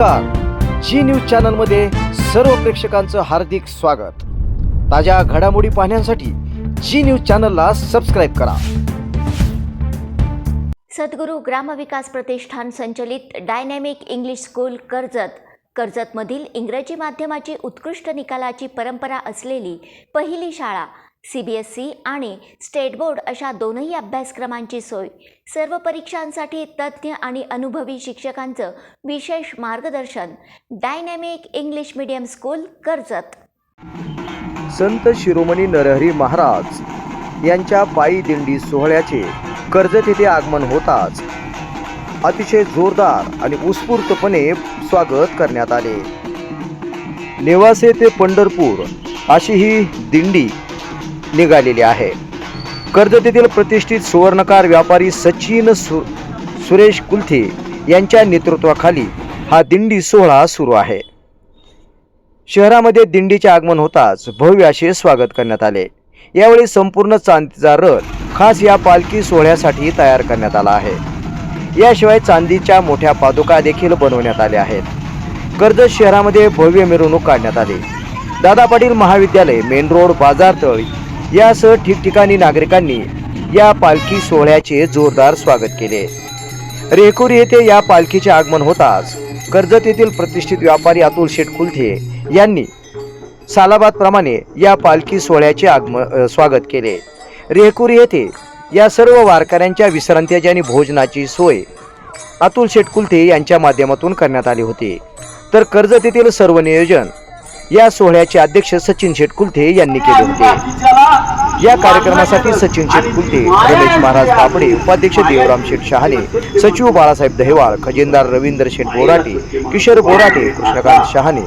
जी news channel मध्ये सर्व प्रेक्षकांचं हार्दिक स्वागत। ताज्या घडामोडी पाहण्यासाठी जी न्यूज चॅनलला सबस्क्राइब करा। सद्गुरू ग्रामविकास प्रतिष्ठान संचलित डायनॅमिक इंग्लिश स्कूल कर्जतमधील इंग्रजी माध्यमाची उत्कृष्ट निकालाची परंपरा असलेली पहिली शाळा CBSE आणि स्टेट बोर्ड अशा दोनही अभ्यासक्रमांची सोय, सर्व परीक्षांसाठी तज्ज्ञ आणि अनुभवी शिक्षकांचं विशेष मार्गदर्शन। Dynamic English medium school Karjat. संत शिरोमणी नरहरी महाराज यांच्या पायी दिंडी सोहळ्याचे कर्जत येथे आगमन होताच अतिशय जोरदार आणि उत्स्फूर्तपणे स्वागत करण्यात आले। नेवासे ते पंढरपूर अशी ही दिंडी निघालेली आहे। कर्जत येथील प्रतिष्ठित सुवर्णकार व्यापारी सचिन सुरेश कुलथे यांच्या नेतृत्वाखाली हा दिंडी सोहळा सुरू आहे। शहरामध्ये दिंडीचे आगमन होताच भव्य असे स्वागत करण्यात आले। यावेळी संपूर्ण चांदीचा रथ खास या पालखी सोहळ्यासाठी तयार करण्यात आला आहे। याशिवाय चांदीच्या मोठ्या पादुका देखील बनवण्यात आल्या आहेत। कर्जत शहरामध्ये भव्य मिरवणूक काढण्यात आली। दादा पाटील महाविद्यालय, मेन रोड, बाजारतळ यासह ठिकठिकाणी नागरिकांनी या पालखी सोहळ्याचे जोरदार स्वागत केले। रेहकुरी येथे या पालखीचे आगमन होताच कर्जत येथील प्रतिष्ठित व्यापारी अतुल शेठ कुलथे यांनी सालाबादप्रमाणे या पालखी सोहळ्याचे स्वागत केले। रेहकुरी येथे या सर्व वारकऱ्यांच्या विश्रांतीची आणि भोजनाची सोय अतुल शेठ कुलथे यांच्या माध्यमातून करण्यात आली होती। तर कर्जत येथील सर्व नियोजन या सोहळ्याचे अध्यक्ष सचिन शेठ कुलथे यांनी केले होते। या कार्यक्रमासाठी सचिन शेठ कुलथे, रमेश महाराज तापडे, उपाध्यक्ष देवराम शेठ शहाणे, सचिव बाळासाहेब दहेवाळ, खजिनदार रवींद्र शेठ बोराटे, किशोर बोराटे, कृष्णकांत शहाणे,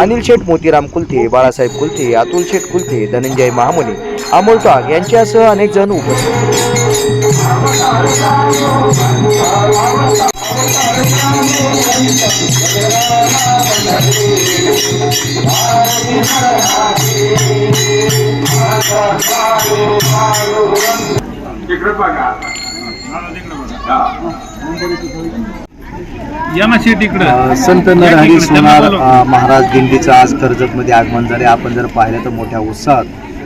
अनिल शेठ मोतीराम कुलथे, बाळासाहेब कुलथे, अतुल शेठ कुलथे, धनंजय महामुनी, अमोल टाक यांच्यासह अनेक जण उपस्थित संत नरहरी सोनार महाराज दिंडीचं आज कर्जतमध्ये आगमन झाले। आपण जर पाहिलं तर मोठ्या उत्साहात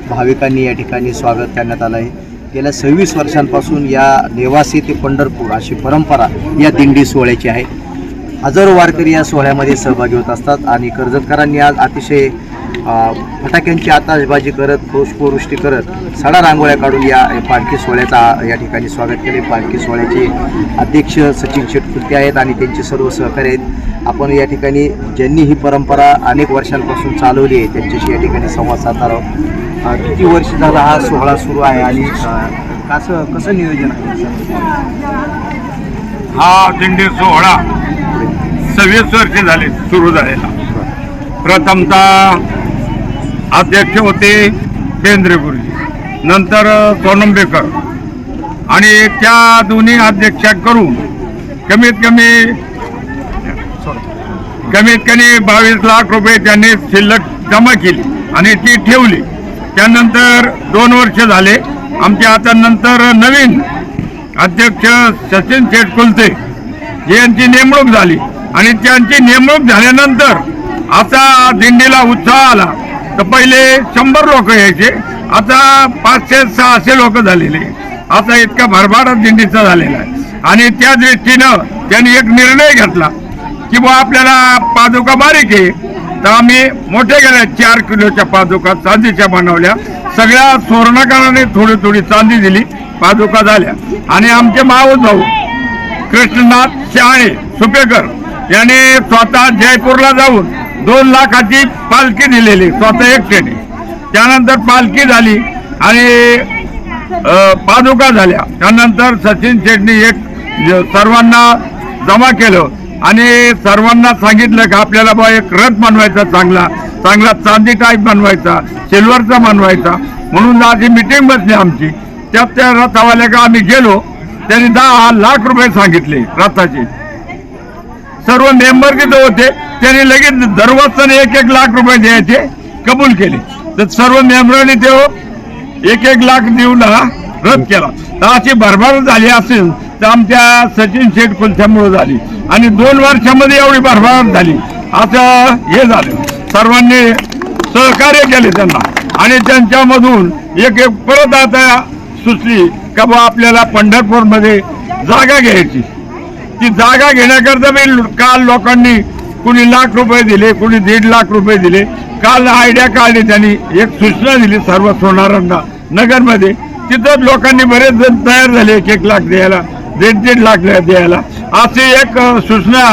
भाविकांनी या ठिकाणी स्वागत करण्यात आलं आहे। गेल्या 26 वर्षांपासून या नेवासे ते पंढरपूर अशी परंपरा या दिंडी सोहळ्याची आहे। हजारो वारकरी या सोहळ्यामध्ये सहभागी होत असतात आणि कर्जतकरांनी आज अतिशय फटाक्यांची आताशबाजी करत, पुष्पवृष्टी करत, सडा रांगोळ्या काढून या पालखी सोहळ्याचा या ठिकाणी स्वागत केले। पालखी सोहळ्याचे अध्यक्ष सचिन शेठ कुलथे आहेत आणि त्यांचे सर्व सहकारी आहेत। आपण या ठिकाणी ज्यांनी ही परंपरा अनेक वर्षांपासून चालवली आहे त्यांच्याशी या ठिकाणी संवाद साधणार आहोत। किती वर्ष झाला हा सोहळा सुरू आहे आणि कसं नियोजन आहे? हा दिंडी सोहळा 26 वर्ष झाले सुरू झालेला। प्रथमतः अध्यक्ष होते बेंद्रे गुरुजी, नंतर सोनंबेकर, आणि त्या दोन्ही अध्यक्षांकडून कमीत कमी 22 लाख रुपये त्यांनी शिल्लक जमा केली आणि ती ठेवली। त्यानंतर 2 वर्ष झाले आमच्या आता नंतर नवीन अध्यक्ष सचिन शेठ कुलथे यांची नेमणूक झाली आणि त्यांची नेमणूक झाल्यानंतर आता दिंडीला उत्साह आला। तर पहिले 100 लोक यायचे, आता 500-600 लोक झालेले। आता इतका भरभराट दिंडीचा झालेला आहे आणि त्या दृष्टीनं त्यांनी एक निर्णय घेतला की बुवा आपल्याला पादुका बारीक आहे, तर आम्ही मोठ्या गेल्या 4 किलोच्या पादुका चांदीच्या बनवल्या। सगळ्या सुवर्णकाराने थोडी थोडी चांदी दिली, पादुका झाल्या। आणि आमचे मावस भाऊ कृष्णनाथ शहाणे सुपेकर यांनी स्वतः जयपूरला जाऊन 2 लाखाची पालखी दिलेली स्वतः एकट्याने। त्यानंतर पालखी झाली आणि पादुका झाल्या। त्यानंतर सचिन शेठनी एक सर्वांना जमा केलं आणि सर्वांना सांगितलं की आपल्याला बा एक रथ बनवायचा, चांगला चांदी टाईप बनवायचा, सिल्वरचा बनवायचा। म्हणून आज ही मिटिंग बसली आमची। त्या रथावाल्या का आम्ही गेलो, त्यांनी 10 लाख रुपये सांगितले रथाचे। सर्व मेंबर तिथे होते, त्यांनी लगेच दरवर्षाने 1-1 लाख रुपये द्यायचे कबूल केले। तर सर्व मेंबरांनी ते 1-1 लाख देऊन हा रथ केला। तर अशी भरभराट झाली असेल तर आमच्या सचिन शेठ कुलथ्यामुळे झाली आणि 2 वर्षामध्ये एवढी भरभराट झाली. असं हे झालं, सर्वांनी सहकार्य केले त्यांना आणि त्यांच्यामधून एक परत आता सुचली का बा आपल्याला पंढरपूरमध्ये जागा घ्यायची. ती जागा घेण्याकरता मी काल लोकांनी कुणी लाख रुपये दिले, कुणी 1.5 लाख रुपये दिले. काल आयडिया काढली, त्यांनी एक सूचना दिली सर्व सोनारांना नगरमध्ये. तिथं लोकांनी बरेच जण तयार झाले 1 लाख द्यायला, 1.5 लाख द्यायला. अशी एक सूचना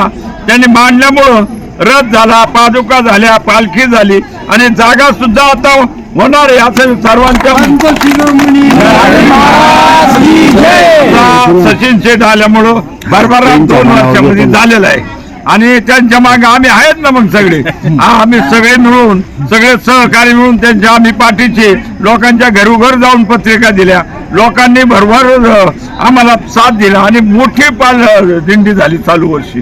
त्यांनी मांडल्यामुळं रद्द झाला, पादुका झाल्या, पालखी झाली आणि जागा सुद्धा आता होणार आहे असं सर्वांच्या सचिन शेठ आल्यामुळं भरभराट 2 वर्षामध्ये झालेलं आहे आणि त्यांच्या मागे आम्ही आहेत ना. मग सगळे आम्ही सगळे मिळून, सगळे सहकारी मिळून त्यांच्या आम्ही पाठीचे लोकांच्या घरोघर जाऊन पत्रिका दिल्या. लोकांनी भरभर आम्हाला साथ दिला आणि मोठी दिंडी झाली चालू वर्षी.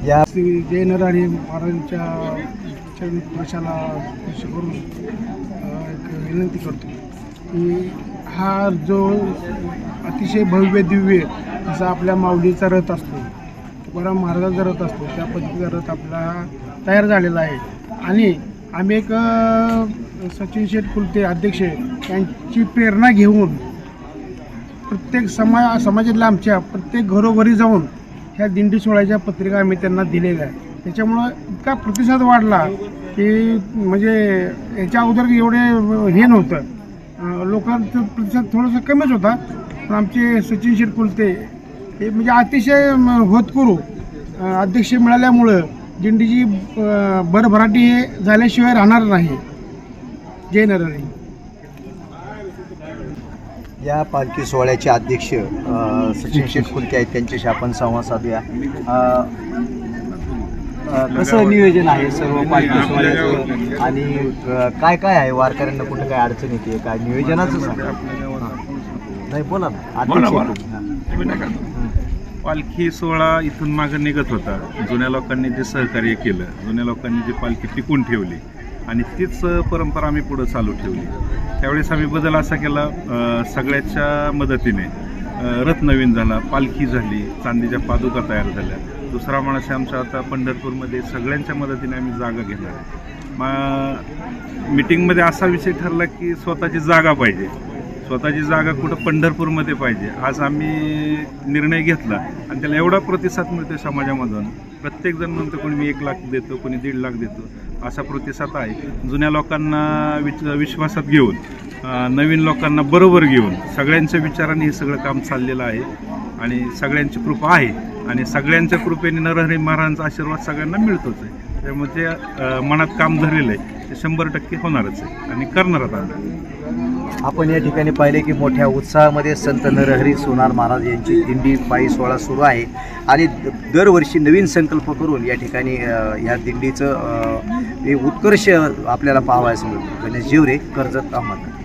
या जय नरहरी महाराजांच्या चरण स्पर्शाला स्पर्श करून एक विनंती करतो की हा जो अतिशय भव्य दिव्य असा आपल्या माऊलीचा रथ असतो, तुकाराम महाराजांचा रथ असतो, त्या पद्धतीचा रथ आपला तयार झालेला आहे. आणि आम्ही एक सचिन शेठ कुलते अध्यक्ष यांची प्रेरणा घेऊन प्रत्येक समाजातल्या आमच्या प्रत्येक घरोघरी जाऊन ह्या दिंडी सोहळ्याच्या पत्रिका आम्ही त्यांना दिलेल्या आहे. त्याच्यामुळं इतका प्रतिसाद वाढला की म्हणजे याच्या अगोदर एवढे हे नव्हतं, लोकांचा प्रतिसाद थोडासा कमीच होता. पण आमचे सचिन शेठ कुलते हे म्हणजे अतिशय होतकरू अध्यक्ष मिळाल्यामुळं दिंडीची भरभराटी झाल्याशिवाय राहणार नाही. जय नरहरी. या पालखी सोहळ्याचे अध्यक्ष सचिन शेठ कुलते आहेत, त्यांच्याशी आपण संवाद साधूया. कसं नियोजन आहे सर्व पालखी सोहळ्याचं आणि काय काय आहे, वारकऱ्यांना कुठं काय अडचण येते, काय नियोजनाचं सांगा. नाही बोला ना अध्यक्ष. पालखी सोहळा इथून मागं निघत होता. जुन्या लोकांनी जे सहकार्य केलं, जुन्या लोकांनी जी पालखी टिकून ठेवली आणि तीच परंपरा आम्ही पुढं चालू ठेवली. त्यावेळेस आम्ही बदल असा केला, सगळ्याच्या मदतीने रथ नवीन झाला, पालखी झाली, चांदीच्या पादुका तयार झाल्या. दुसरा माणूस आमच्या आता पंढरपूरमध्ये सगळ्यांच्या मदतीने आम्ही जागा घेणार. मीटिंगमध्ये असा विषय ठरला की स्वतःची जागा पाहिजे, स्वतःची जागा कुठं पंढरपूरमध्ये पाहिजे. आज आम्ही निर्णय घेतला आणि त्याला एवढा प्रतिसाद मिळतो समाजामधून. प्रत्येकजण म्हणतो कोणी मी 1 लाख देतो, कोणी 1.5 लाख देतो, असा प्रतिसाद आहे. जुन्या लोकांना विश्वासात घेऊन, नवीन लोकांना बरोबर घेऊन सगळ्यांच्या विचाराने हे सगळं काम चाललेलं आहे आणि सगळ्यांची कृपा आहे आणि सगळ्यांच्या कृपेने नरहरी महाराजांचा आशीर्वाद सगळ्यांना मिळतोच आहे. त्यामुळे ते मनात काम धरलेलं आहे ते 100% होणारच आहे आणि करणारच आम्ही. आपण या ठिकाणी पाहिले की मोठ्या उत्साहामध्ये संत नरहरी सोनार महाराज यांची दिंडी पायी सोहळा सुरू आहे आणि दरवर्षी नवीन संकल्प करून या ठिकाणी या दिंडीचं उत्कर्ष आपल्याला पाहावयास मिळतो. गणेश जिवरे, कर्जत, अहमदनगर.